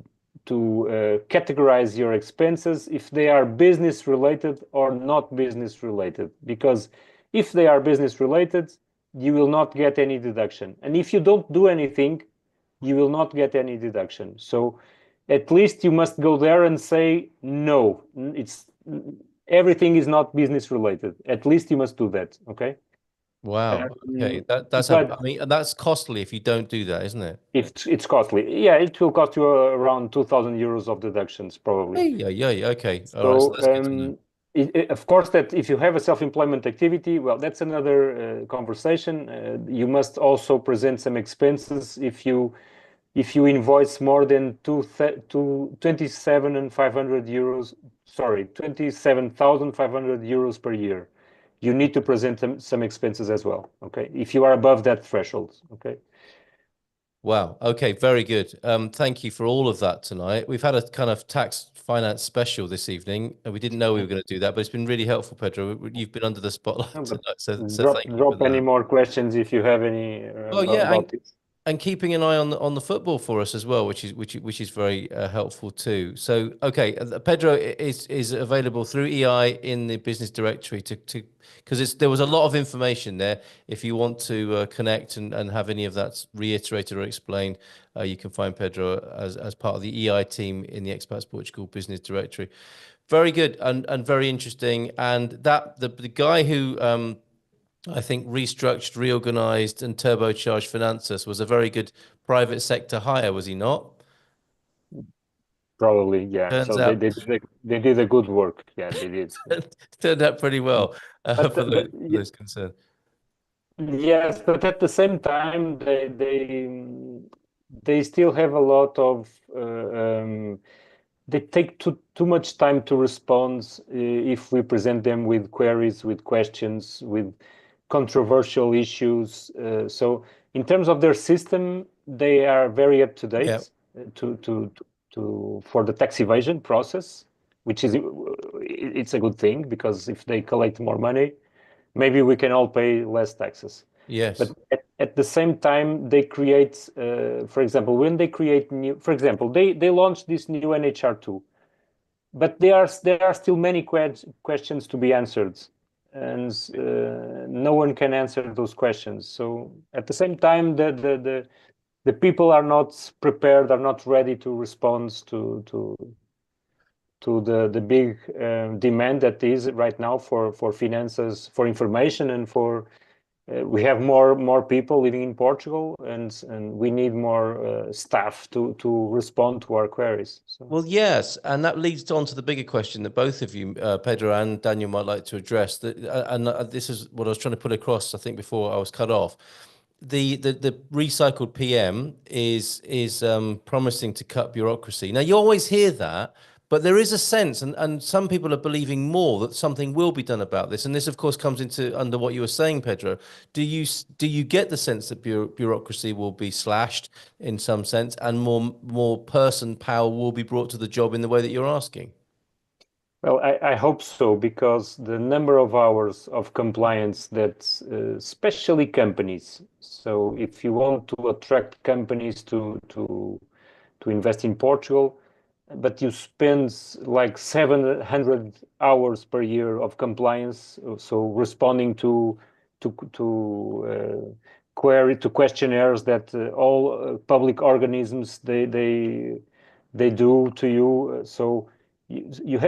categorize your expenses if they are business related or not business related. Because if they are business related, you will not get any deduction. And if you don't do anything, you will not get any deduction. So at least you must go there and say, no, it's everything is not business related. At least you must do that. Okay. Wow. Okay. But I mean, that's costly if you don't do that, isn't it? if it's costly, yeah, it will cost you around 2,000 euros of deductions probably. Yeah, yeah, yeah. Okay. All right. So So, that's good to know. of course, that if you have a self-employment activity, well, that's another conversation. You must also present some expenses if you invoice more than 27 and 500 euros. Sorry, 27,500 euros per year. You need to present some expenses as well. Okay, if you are above that threshold. Okay. Wow. Okay. Very good. Thank you for all of that tonight. We've had a kind of tax finance special this evening, and we didn't know we were going to do that, but it's been really helpful, Pedro. You've been under the spotlight But tonight, so drop thank you for drop any that. more questions if you have any Oh yeah, about this. and keeping an eye on the football for us as well, which is very helpful too. So okay, Pedro is available through EI in the business directory to because there was a lot of information there. If you want to connect and have any of that reiterated or explained, you can find Pedro as part of the EI team in the Expats Portugal business directory. Very good and very interesting. And that the guy who I think restructured, reorganized, and turbocharged Finances was a very good private sector hire, was he not? Probably, yeah. Turns So out they did a good work. Yeah, they did. turned out pretty well But for but those concerned. yes, but at the same time, they still have a lot of they take too much time to respond if we present them with queries, with questions, with controversial issues. So in terms of their system, they are very up to Yeah. date for the tax evasion process, which is it's a good thing because if they collect more money, maybe we can all pay less taxes. But Yes. at the same time, they create, for example, when they create new, for example, they launched this new NHR2, but there are still many questions to be answered, and no one can answer those questions. So at the same time, the people are not prepared, are not ready to respond to the big demand that is right now for finances, for information, and for we have more people living in Portugal, and we need more staff to respond to our queries. So. Well, yes, and that leads on to the bigger question that both of you, Pedro and Daniel, might like to address. This is what I was trying to put across, I think, before I was cut off. The recycled PM is promising to cut bureaucracy. Now you always hear that, but there is a sense, and some people are believing more that something will be done about this. And this, of course, comes into under what you were saying, Pedro. Do you get the sense that bureaucracy will be slashed in some sense, and more person power will be brought to the job in the way that you're asking? Well, I hope so, because the number of hours of compliance that, especially companies. So if you want to attract companies to invest in Portugal, but you spend like 700 hours per year of compliance, so responding to questionnaires that all public organisms they do to you. So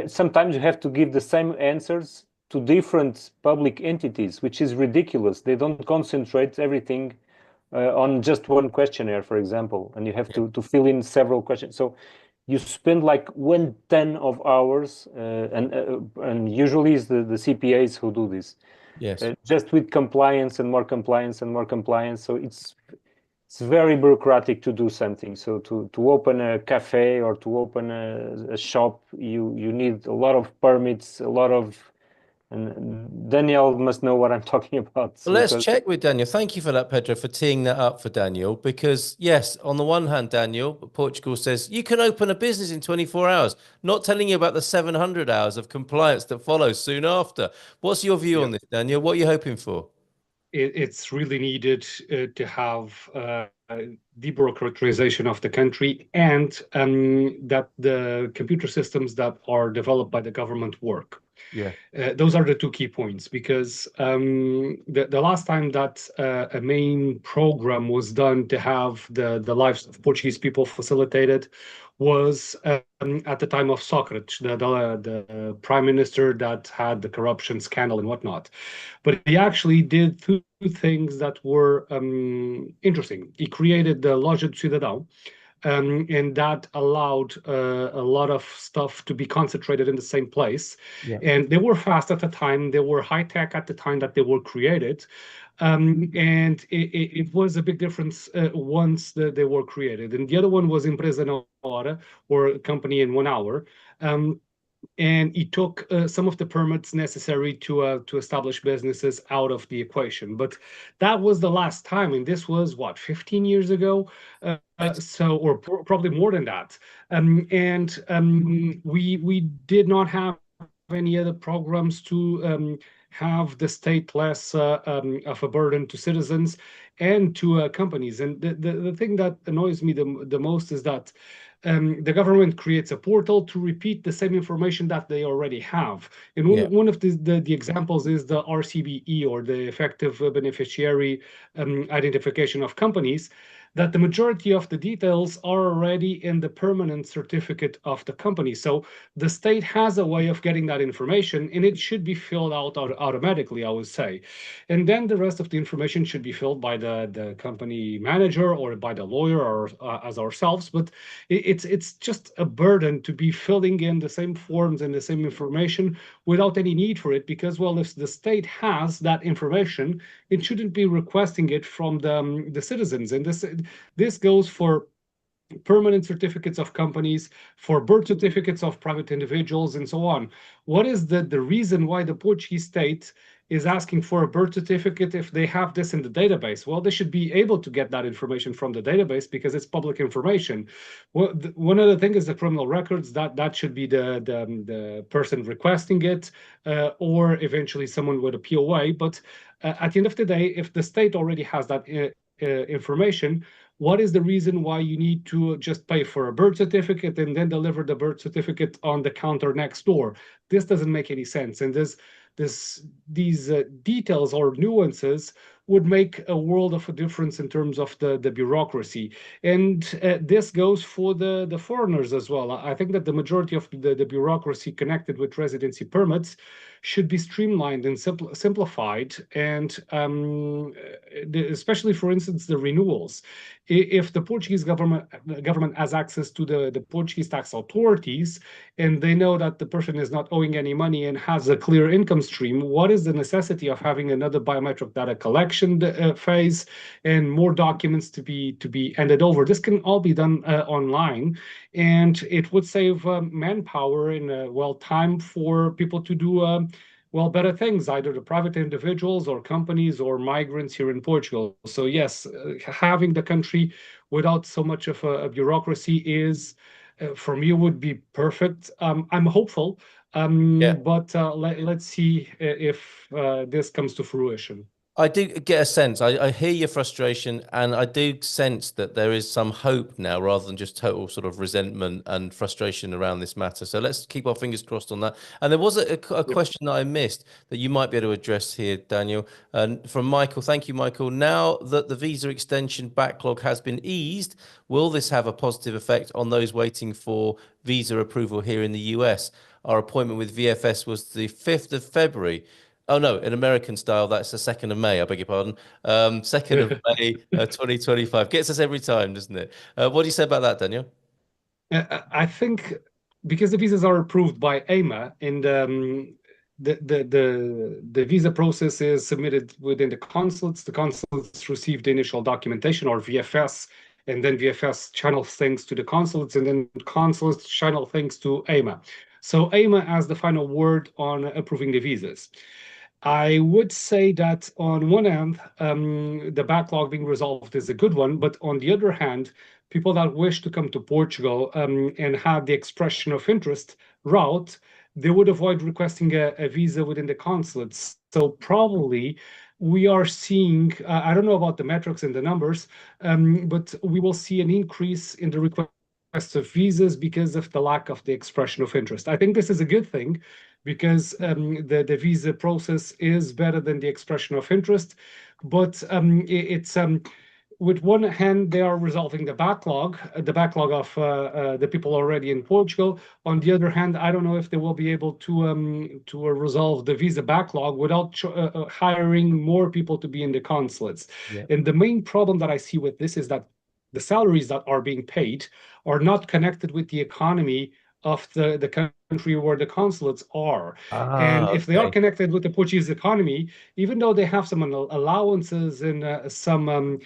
sometimes you have to give the same answers to different public entities, which is ridiculous. They don't concentrate everything on just one questionnaire, for example, and you have to fill in several questions. So you spend like 1/10 of hours, and usually it's the CPAs who do this, Yes. just with compliance and more compliance and more compliance. So it's very bureaucratic to do something. So to open a cafe or to open a shop, you need a lot of permits, a lot of, and Daniel must know what I'm talking about. Well, let's Because check with Daniel. Thank you for that, Pedro, for teeing that up for Daniel. Because, yes, on the one hand, Daniel, Portugal says you can open a business in 24 hours, not telling you about the 700 hours of compliance that follows soon after. What's your view on this, Daniel? What are you hoping for? It's really needed to have debureaucratization of the country, and that the computer systems that are developed by the government work. Yeah. Those are the two key points, because the last time that a main program was done to have the lives of Portuguese people facilitated was at the time of Socrates, the prime minister that had the corruption scandal and whatnot. But he actually did two things that were interesting. He created the Loja do Cidadão, and that allowed a lot of stuff to be concentrated in the same place. Yeah. And they were fast at the time. They were high tech at the time that they were created. And it was a big difference once they were created. And the other one was Empresa na Hora, or a company in 1 hour. And it took some of the permits necessary to establish businesses out of the equation. But that was the last time, and this was what, 15 years ago, so, or probably more than that. We did not have any other programs to have the state less of a burden to citizens and to companies. And the thing that annoys me the most is that the government creates a portal to repeat the same information that they already have. And one of the examples is the RCBE, or the effective beneficiary identification of companies, that the majority of the details are already in the permanent certificate of the company. So the state has a way of getting that information, and it should be filled out automatically, I would say. And then the rest of the information should be filled by the company manager or by the lawyer, or as ourselves. But it's just a burden to be filling in the same forms and the same information without any need for it, because, well, if the state has that information, it shouldn't be requesting it from the citizens. And this goes for permanent certificates of companies, for birth certificates of private individuals, and so on. What is the reason why the Portuguese state is asking for a birth certificate if they have this in the database? Well, they should be able to get that information from the database because it's public information. Well, one other thing is the criminal records. That should be the person requesting it, or eventually someone with a POA. But at the end of the day, if the state already has that information, what is the reason why you need to just pay for a birth certificate and then deliver the birth certificate on the counter next door? This doesn't make any sense. And these details or nuances would make a world of a difference in terms of the bureaucracy. And this goes for the foreigners as well. I think that the majority of the bureaucracy connected with residency permits should be streamlined and simplified, and especially, for instance, the renewals. If the Portuguese government has access to the Portuguese tax authorities, and they know that the person is not owing any money and has a clear income stream, what is the necessity of having another biometric data collection phase and more documents to be handed over? This can all be done online, and it would save manpower and time for people to do better things, either the private individuals or companies or migrants here in Portugal. So yes, having the country without so much of a bureaucracy is, for me, would be perfect. I'm hopeful, but let's see if this comes to fruition. I do get a sense. I hear your frustration, and I do sense that there is some hope now rather than just total sort of resentment and frustration around this matter. So let's keep our fingers crossed on that. And there was a question that I missed that you might be able to address here, Daniel, from Michael. Thank you, Michael. Now that the visa extension backlog has been eased, will this have a positive effect on those waiting for visa approval here in the US? Our appointment with VFS was the 5th of February. Oh no, in American style, that's the 2nd of May. I beg your pardon. 2nd of May, 2025. Gets us every time, doesn't it? What do you say about that, Daniel? I think because the visas are approved by AIMA and the visa process is submitted within the consulates receive the initial documentation or VFS, and then VFS channels things to the consulates, and then consulates channel things to AIMA. So AIMA has the final word on approving the visas. I would say that on one hand, the backlog being resolved is a good one, but on the other hand, people that wish to come to Portugal and have the expression of interest route, they would avoid requesting a visa within the consulates. So probably we are seeing, I don't know about the metrics and the numbers, but we will see an increase in the requests of visas because of the lack of the expression of interest. I think this is a good thing because the visa process is better than the expression of interest, but it's with one hand, they are resolving the backlog of the people already in Portugal. On the other hand, I don't know if they will be able to resolve the visa backlog without hiring more people to be in the consulates. Yeah. And the main problem that I see with this is that the salaries that are being paid are not connected with the economy of the country where the consulates are. And if they are connected with the Portuguese economy, even though they have some allowances and some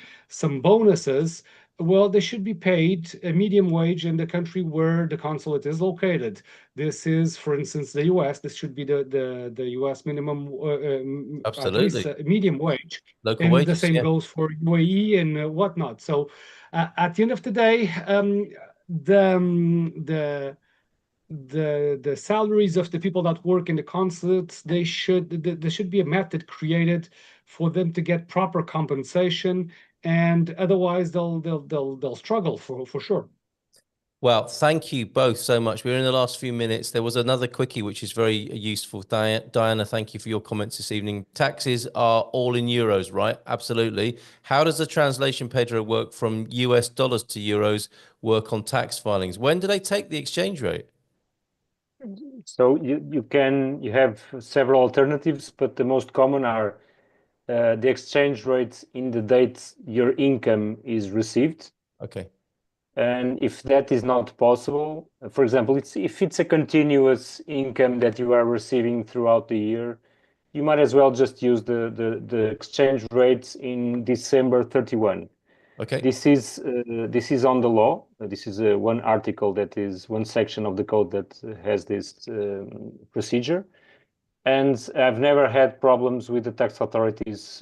bonuses, well, they should be paid a medium wage in the country where the consulate is located. This is, for instance, the US. This should be the US minimum, at least medium wage. Local and wages, the same yeah. goes for UAE and whatnot. So at the end of the day, the salaries of the people that work in the consulates, there should be a method created for them to get proper compensation, and otherwise they'll struggle for sure. Well, thank you both so much. We're in the last few minutes. There was another quickie, which is very useful. Diana, thank you for your comments this evening. Taxes are all in euros, right? Absolutely. How does the translation, Pedro, work from US dollars to euros work on tax filings? When do they take the exchange rate? So you have several alternatives, but the most common are the exchange rates in the date your income is received. Okay. And if that is not possible, for example, if it's a continuous income that you are receiving throughout the year, you might as well just use the exchange rates in December 31. Okay. This is on the law. This is one article, that is one section of the code that has this procedure. And I've never had problems with the tax authorities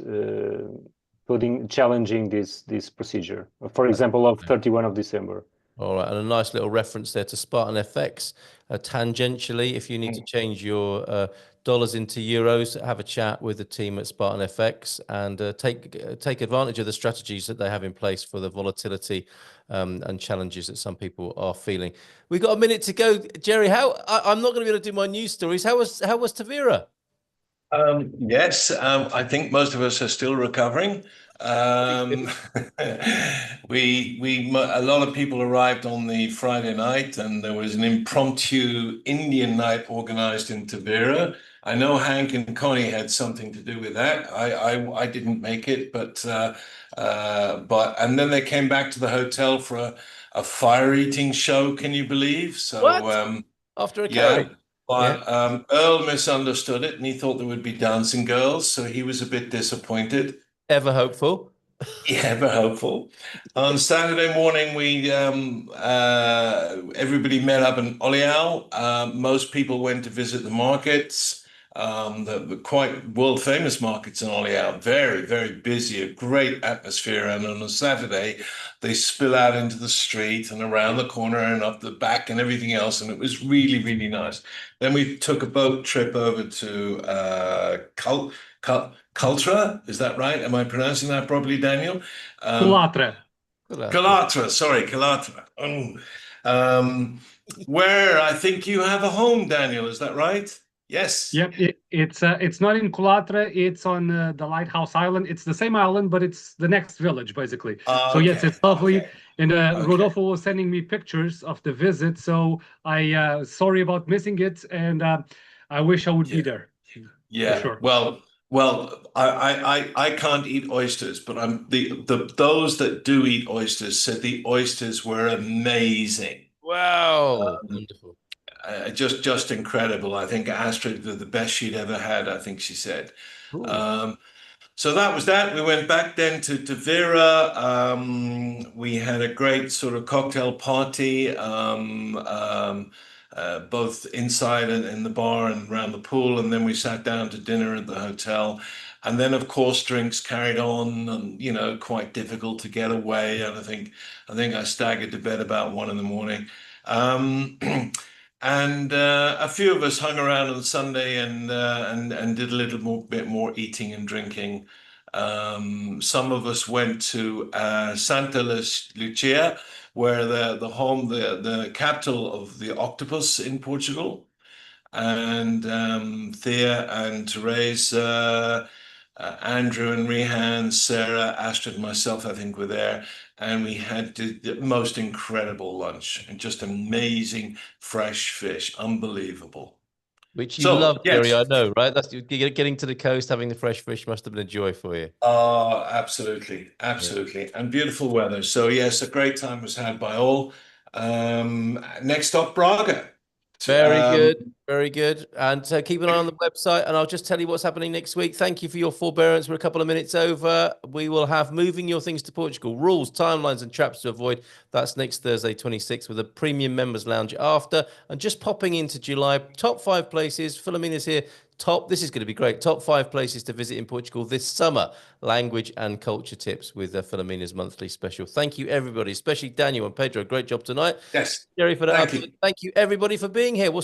challenging this procedure. For example, of 31 of December. All right, and a nice little reference there to Spartan FX. Tangentially, if you need to change your dollars into euros, have a chat with the team at Spartan FX and take advantage of the strategies that they have in place for the volatility and challenges that some people are feeling. We've got a minute to go, Jerry. I'm not going to be able to do my news stories. How was Tavira? Yes, I think most of us are still recovering. A lot of people arrived on the Friday night, and there was an impromptu Indian night organized in Tavira. I know Hank and Connie had something to do with that. I didn't make it, but and then they came back to the hotel for a fire eating show. Can you believe? So What? After a curry? yeah. But Earl misunderstood it, and he thought there would be dancing girls, so he was a bit disappointed. Ever hopeful? Yeah, ever hopeful. On Saturday morning, we everybody met up in Olial. Most people went to visit the markets, the quite world famous markets in Olial. Very, very busy, a great atmosphere. And on a Saturday, they spill out into the street and around the corner and up the back and everything else. And it was really, really nice. Then we took a boat trip over to Cultra, is that right? Am I pronouncing that properly, Daniel? Culatra. Culatra, sorry, Culatra. Oh. Where I think you have a home, Daniel, is that right? Yes. Yep, it's not in Culatra, it's on the Lighthouse Island. It's the same island, but it's the next village, basically. So yes, it's lovely. Okay. And Rodolfo was sending me pictures of the visit, so I sorry about missing it, and I wish I would be there. Yeah. sure. Well, I can't eat oysters, but those that do eat oysters said the oysters were amazing. Wow. Wonderful. Just incredible. I think Astrid were the best she'd ever had, I think she said. Cool. So that was that. We went back then to Vera. We had a great sort of cocktail party, both inside and in the bar and around the pool. And then we sat down to dinner at the hotel. And then, of course, drinks carried on, and quite difficult to get away. And I think I staggered to bed about 1 a.m. Um, And a few of us hung around on Sunday and did a bit more eating and drinking. Some of us went to Santa Lucia, where the capital of the octopus in Portugal. And Thea and Therese, Andrew and Rehan, Sarah, Astrid, and myself, I think, were there. And we had the most incredible lunch and just amazing fresh fish. Unbelievable. Which you So, love, Jerry, yes. I know, right? That's getting to the coast, having the fresh fish must have been a joy for you. Oh, absolutely. Absolutely. And beautiful weather. So, yes, a great time was had by all. Next stop, Braga. Very good. Very good. And keep an eye on the website, and I'll just tell you what's happening next week. Thank you for your forbearance. We're a couple of minutes over. We will have moving your things to Portugal, rules, timelines, and traps to avoid. That's next Thursday, 26th, with a premium members lounge after. And just popping into July, top 5 places. Philomena's here. This is going to be great. Top 5 places to visit in Portugal this summer. Language and culture tips with Philomena's monthly special. Thank you, everybody, especially Daniel and Pedro. Great job tonight. Yes. Jerry, for that. Thank you. Thank you, everybody, for being here. We'll